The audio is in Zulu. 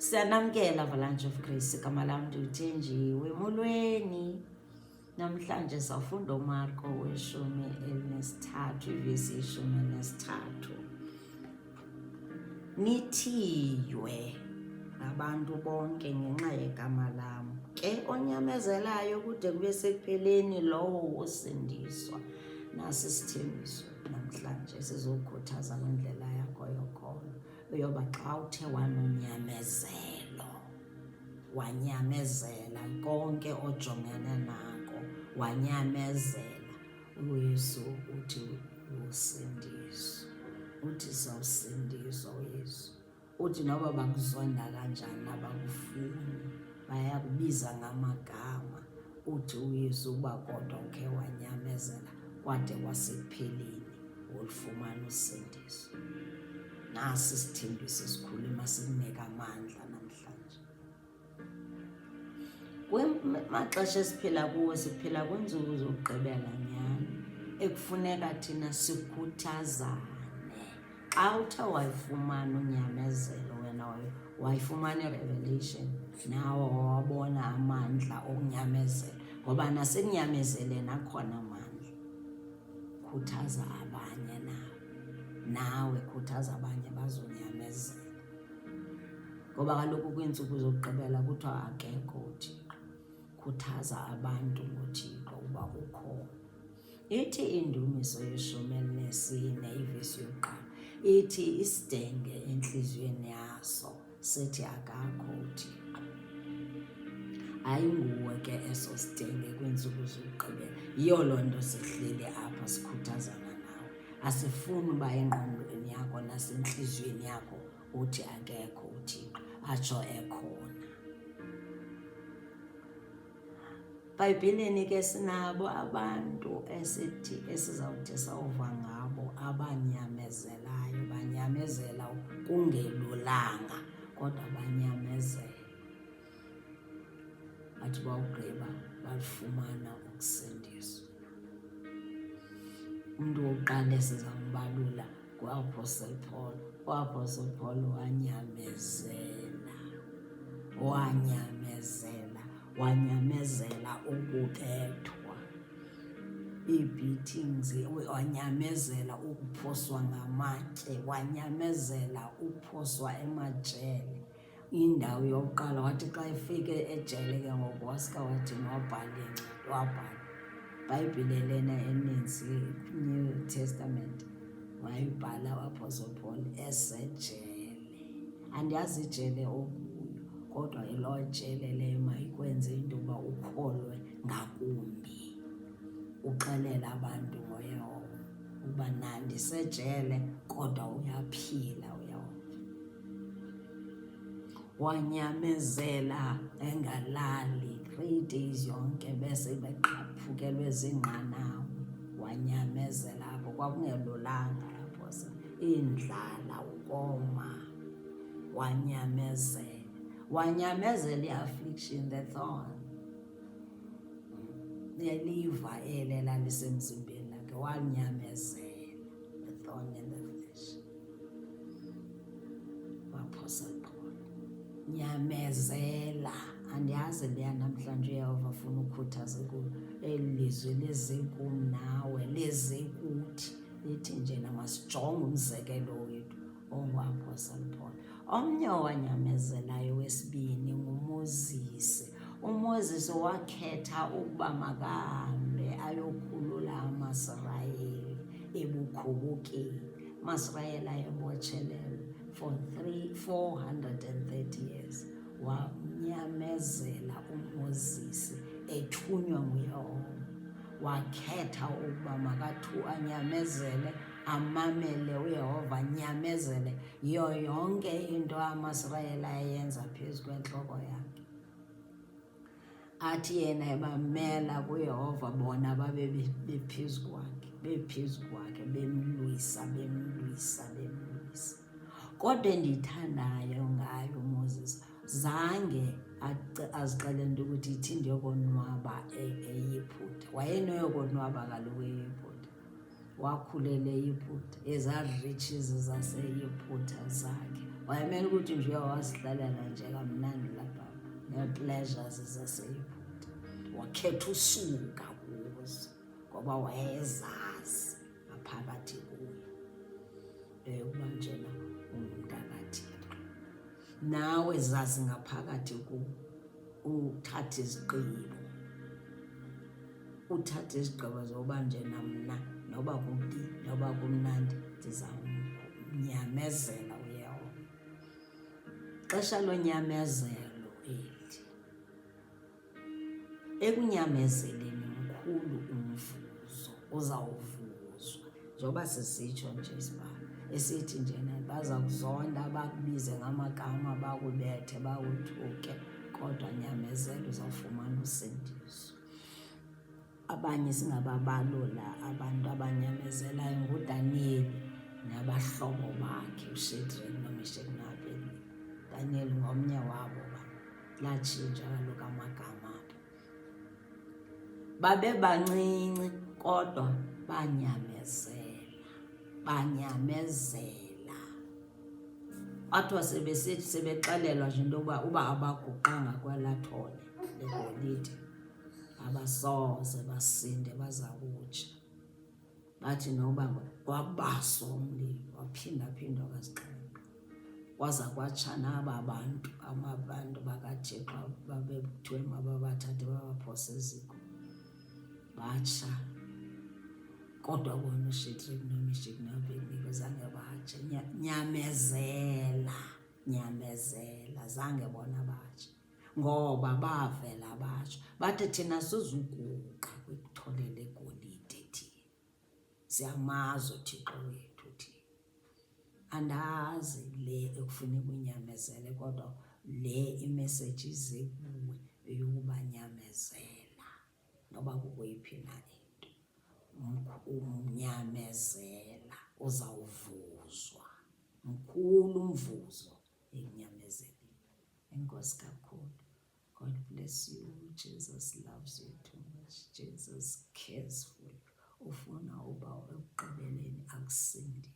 Siyanamkela Avalanche of Grace, igama lam ndithenjiwe molweni. Namhlanje safunda uMarko weshumi elinesithathu, ivesi yeshumi elinesithathu. Nithiywe abantu bonke ngenxa yegama lam, ke onyamezelayo kude kube sekupheleni lowo wosindiswa. Nasi isithembiso namhlanje sizokhuthaza kwindlela yakho yokholo, yoba xa uthe wanonyamezelo, wanyamezela konke ojongene nako, wanyamezela, uYesu uthi usindiswa, uthi sawusindiswa uYesu. Uthi noba bakuzonda kanjani, abakufuni, bayakubiza ngamagama, uthi uYesu uba kodwa ukhe wanyamezela kwade kwasekupheleni wolufumana usindiso. Nasi isithembiso esikhulu masikunike amandla namhlanje. Kwamaxesha esiphila kuwo, siphila kwiintsuku zokugqibela nyhani, ekufuneka thina sikhuthazane. Xa uthe wayifumana unyamezelo, wena wayifumana i-revelation, nawe wawabona amandla okunyamezela, ngoba nasekunyamezeleni akhona amandla. Khuthaza abanye nawe khuthaza abanye bazonyamezela, ngoba kaloku kwiintsuku zokugqibela kuthiwa akekho uThixo. Khuthaza abantu ngoThixo uba ukhona. Ithi indumiso yeshumi elinesine, ivesi yokuqala, ithi isidenge entliziyweni yaso sithi akakho uThixo. Ayinguwe ke eso sidenge kwiintsuku zokugqibela. Yiyo loo nto sihleli apha sikhuthazana nawe. Asifuni uba engqondweni yakho nasentliziyweni yakho uthi akekho uThixo, atsho ekhona. Bhayibhileni ke sinabo abantu esizawuthi sawuva ngabo abanyamezelayo, banyamezela kungelulanga kodwa banyamezela. Bathi bawugqiba balufumana ukusindiswa. Umntu wokuqala sizambalula nguApostle Paul. UApostle Paul wanyamezela ukubethwa, ii-beatings, wanyamezela ukuphoswa ngamatye, wanyamezela ukuphoswa emajele. Indawo yokuqala wathi xa efike ejele ke ngoku wasika wathi wabhala incwadi, wabhala iBhayibhile lena eninzi, New Testament wayibhala uApostle Paul esejele. Andiyazi ijele okuyo, kodwa yiloo jele leyo mayikwenze into yoba ukholwe ngakumbi, uxelela abantu ngoYehova uba nandisejele kodwa uyaphila uYehova. Wanyamezela engalali 3 days yonke bese beqaphukelwe ziinqanawa. Wanyamezela apho kwakungelulanga apho, indlala, ukoma. Wanyamezela i-affliction, the thorn, neliva ele lalisemzimbeni lakhe, wanyamezela the thorn in the flesh. Apostle Paul nyamezela. Andiyazi leya namhlanje uYehova afuna ukhuthaze kulo eli lizwi lize kum nawe, lize kuthi, lithi njena masijonge umzekelo wethu onguApostle Paul. Omnye owanyamezelayo wesibini nguMoses. uMoses wakhetha ukuba makahambe ayokhulula amaSirayeli ebukhubukeni. amaSirayeli ayebotshelelwe for 430 years. Wanyamezela uMoses ethunywa nguYehova. Wakhetha ukuba anyamezele, amamele uYehova, anyamezele yiyo yonke into amaSirayeli ayenza phezu kwentloko yakhe. Athi yena ebamela kuYehova, bona babe bephezu kwakhe, bemlwisa. Kodwa endiyithandayo ngayo uMoses, zange azixelele into ukuthi ithi ndiyokonwaba eYiputa. Wayenoyokonwaba kaloku eYiputa, wakhulele eYiputa, ezaa riches zaseYiputa zakhe wayemele ukuthi nje uyawazihlalela nje kamnandi lapha nee-pleasures zaseyibhuda. Wakhetha usuka kuzo ngoba wayezazi ngaphakathi kuyo ukuba njena ungumntakaThixo. Nawe zazi ngaphakathi kuwo, uthathe izigqibo, uthathe izigqibo zokuba njena mna noba kumbi noba kumnandi ndizawumnyamezela uYehova. Xesha lonyamezelo eli, ekunyamezeleni mkhulu umvuzo uzawuvuzwa. Njengoba sisitsho nje isibalo esithi njena baza kuzonda, bakubize ngamagama, bakubethe, bakuthuke, kodwa nyamezelo uzawufumana usindiso. Abanye singababalula abantu abanyamezelayo nguDaniel nabahlobo bakhe uShadrach noMeshach noAbednego. Daniel ngomnye wabo, latshintsha kaloku amagama abo. Babe bancinci kodwa banyamezela. Kwathiwa sebexelelwa nje into yokuba uba abaguqanga kwelaa thole legolide abasoze basinde, baza kutsha. Bathi noba kwabaswa umlilo, waphindaphindwa kazixhenxe, kwaza kwatsha naba bantu, abantu bakaThixo babekuthiwe mababathathe babaphose eziko, batsha. Kodwa bona uShadrach noMeshach noAbednego zange batshe. Nyamezela, zange bona batshe ngoba bavela batsho. Bathi thina sizuguqa kwithole legolide, thina siyamazi uThixo wethu thina. Andazi le ekufuneka unyamezele, kodwa le imeseji ize kuwe eyokuba nyamezela noba kukweyiphi na into. Unyamezela uzawuvuzwa, mkhulu umvuzo ekunyamezeleni. Enkosi kakhulu. God bless you. Jesus loves you too much. Jesus cares for you. Ufuna uba ekugqibeleni akusindise.